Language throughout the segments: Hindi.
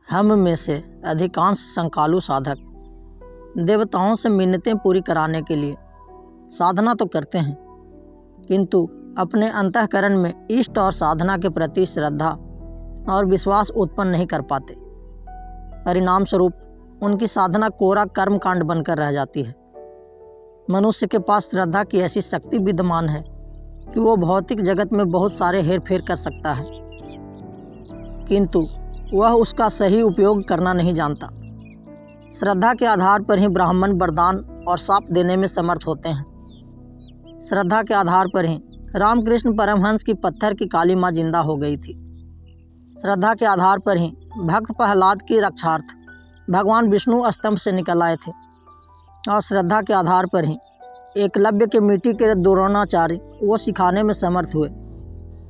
हम में से अधिकांश संकालु साधक देवताओं से मिन्नतें पूरी कराने के लिए साधना तो करते हैं, किंतु अपने अंतःकरण में इष्ट और साधना के प्रति श्रद्धा और विश्वास उत्पन्न नहीं कर पाते। परिणाम स्वरूप उनकी साधना कोरा कर्मकांड बनकर रह जाती है। मनुष्य के पास श्रद्धा की ऐसी शक्ति विद्यमान है कि वो भौतिक जगत में बहुत सारे हेरफेर कर सकता है, किंतु वह उसका सही उपयोग करना नहीं जानता। श्रद्धा के आधार पर ही ब्राह्मण वरदान और शाप देने में समर्थ होते हैं। श्रद्धा के आधार पर ही रामकृष्ण परमहंस की पत्थर की काली माँ जिंदा हो गई थी। श्रद्धा के आधार पर ही भक्त प्रहलाद की रक्षार्थ भगवान विष्णु स्तंभ से निकल आए थे, और श्रद्धा के आधार पर ही एकलव्य के मिट्टी के द्रोणाचार्य वो सिखाने में समर्थ हुए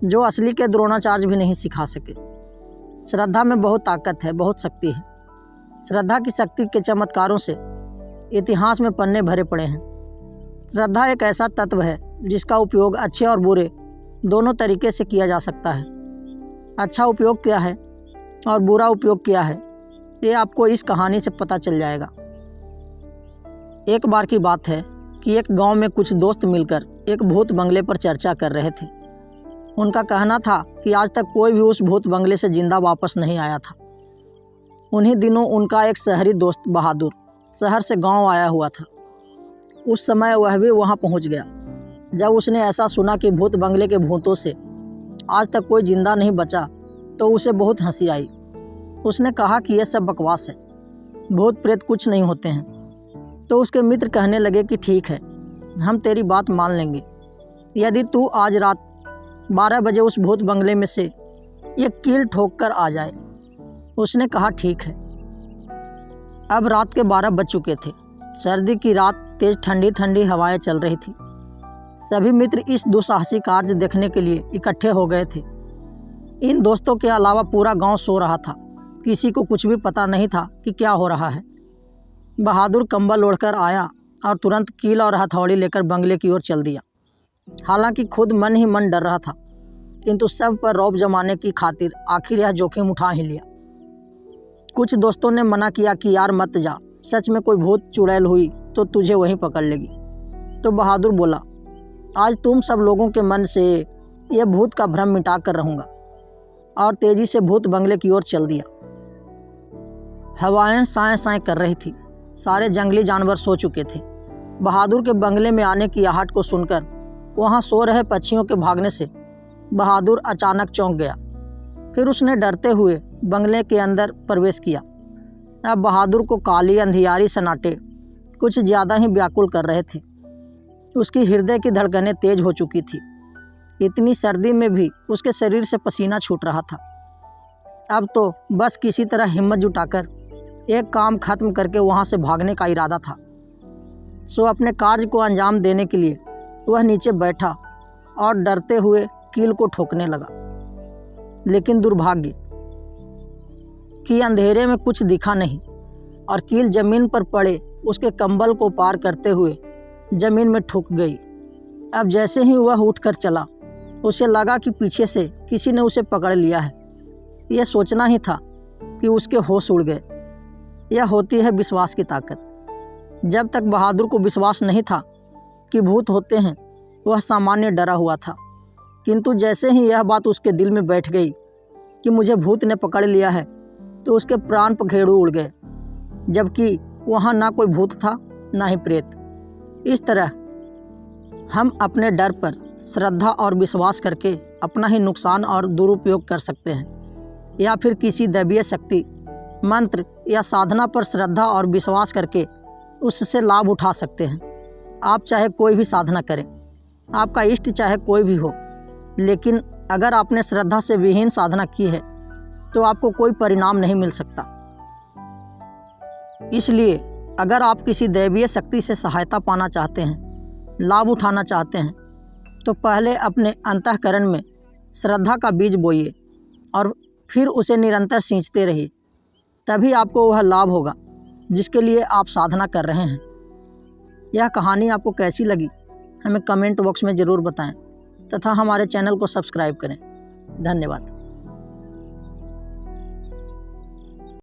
जो असली के द्रोणाचार्य भी नहीं सिखा सके। श्रद्धा में बहुत ताकत है, बहुत शक्ति है। श्रद्धा की शक्ति के चमत्कारों से इतिहास में पन्ने भरे पड़े हैं। श्रद्धा एक ऐसा तत्व है जिसका उपयोग अच्छे और बुरे दोनों तरीके से किया जा सकता है। अच्छा उपयोग क्या है और बुरा उपयोग क्या है, ये आपको इस कहानी से पता चल जाएगा। एक बार की बात है कि एक गांव में कुछ दोस्त मिलकर एक भूत बंगले पर चर्चा कर रहे थे। उनका कहना था कि आज तक कोई भी उस भूत बंगले से जिंदा वापस नहीं आया था। उन्हीं दिनों उनका एक शहरी दोस्त बहादुर शहर से गांव आया हुआ था। उस समय वह भी वहां पहुंच गया। जब उसने ऐसा सुना कि भूत बंगले के भूतों से आज तक कोई जिंदा नहीं बचा, तो उसे बहुत हंसी आई। उसने कहा कि यह सब बकवास है, भूत प्रेत कुछ नहीं होते हैं। तो उसके मित्र कहने लगे कि ठीक है, हम तेरी बात मान लेंगे यदि तू आज रात 12 बजे उस भूत बंगले में से एक कील ठोक कर आ जाए। उसने कहा ठीक है। अब रात के 12 बज चुके थे। सर्दी की रात, तेज ठंडी ठंडी हवाएं चल रही थी। सभी मित्र इस दुस्साहसी कार्य देखने के लिए इकट्ठे हो गए थे। इन दोस्तों के अलावा पूरा गांव सो रहा था। किसी को कुछ भी पता नहीं था कि क्या हो रहा है। बहादुर कंबल ओढ़कर आया और तुरंत कील और हथौड़ी लेकर बंगले की ओर चल दिया। हालांकि खुद मन ही मन डर रहा था, किंतु सब पर रौब जमाने की खातिर आखिर यह जोखिम उठा ही लिया। कुछ दोस्तों ने मना किया कि यार मत जा, सच में कोई भूत चुड़ैल हुई तो तुझे वहीं पकड़ लेगी। तो बहादुर बोला, आज तुम सब लोगों के मन से यह भूत का भ्रम मिटा कर रहूँगा, और तेजी से भूत बंगले की ओर चल दिया। हवाएं साएं साएं कर रही थी। सारे जंगली जानवर सो चुके थे। बहादुर के बंगले में आने की आहट को सुनकर वहाँ सो रहे पक्षियों के भागने से बहादुर अचानक चौंक गया। फिर उसने डरते हुए बंगले के अंदर प्रवेश किया। अब बहादुर को काली अंधियारी सन्नाटे कुछ ज़्यादा ही व्याकुल कर रहे थे। उसकी हृदय की धड़कनें तेज हो चुकी थी। इतनी सर्दी में भी उसके शरीर से पसीना छूट रहा था। अब तो बस किसी तरह हिम्मत जुटाकर एक काम खत्म करके वहाँ से भागने का इरादा था। सो अपने कार्य को अंजाम देने के लिए वह नीचे बैठा और डरते हुए कील को ठोकने लगा। लेकिन दुर्भाग्य कि अंधेरे में कुछ दिखा नहीं, और कील जमीन पर पड़े उसके कंबल को पार करते हुए जमीन में ठुक गई। अब जैसे ही वह उठकर चला, उसे लगा कि पीछे से किसी ने उसे पकड़ लिया है। यह सोचना ही था कि उसके होश उड़ गए। यह होती है विश्वास की ताकत। जब तक बहादुर को विश्वास नहीं था कि भूत होते हैं, वह सामान्य डरा हुआ था। किंतु जैसे ही यह बात उसके दिल में बैठ गई कि मुझे भूत ने पकड़ लिया है, तो उसके प्राण पखेरु उड़ गए, जबकि वहाँ ना कोई भूत था ना ही प्रेत। इस तरह हम अपने डर पर श्रद्धा और विश्वास करके अपना ही नुकसान और दुरुपयोग कर सकते हैं, या फिर किसी दैवीय शक्ति, मंत्र या साधना पर श्रद्धा और विश्वास करके उससे लाभ उठा सकते हैं। आप चाहे कोई भी साधना करें, आपका इष्ट चाहे कोई भी हो, लेकिन अगर आपने श्रद्धा से विहीन साधना की है तो आपको कोई परिणाम नहीं मिल सकता। इसलिए अगर आप किसी दैवीय शक्ति से सहायता पाना चाहते हैं, लाभ उठाना चाहते हैं, तो पहले अपने अंतःकरण में श्रद्धा का बीज बोइए और फिर उसे निरंतर सींचते रहिए। तभी आपको वह लाभ होगा जिसके लिए आप साधना कर रहे हैं। यह कहानी आपको कैसी लगी हमें कमेंट बॉक्स में ज़रूर बताएं, तथा हमारे चैनल को सब्सक्राइब करें। धन्यवाद।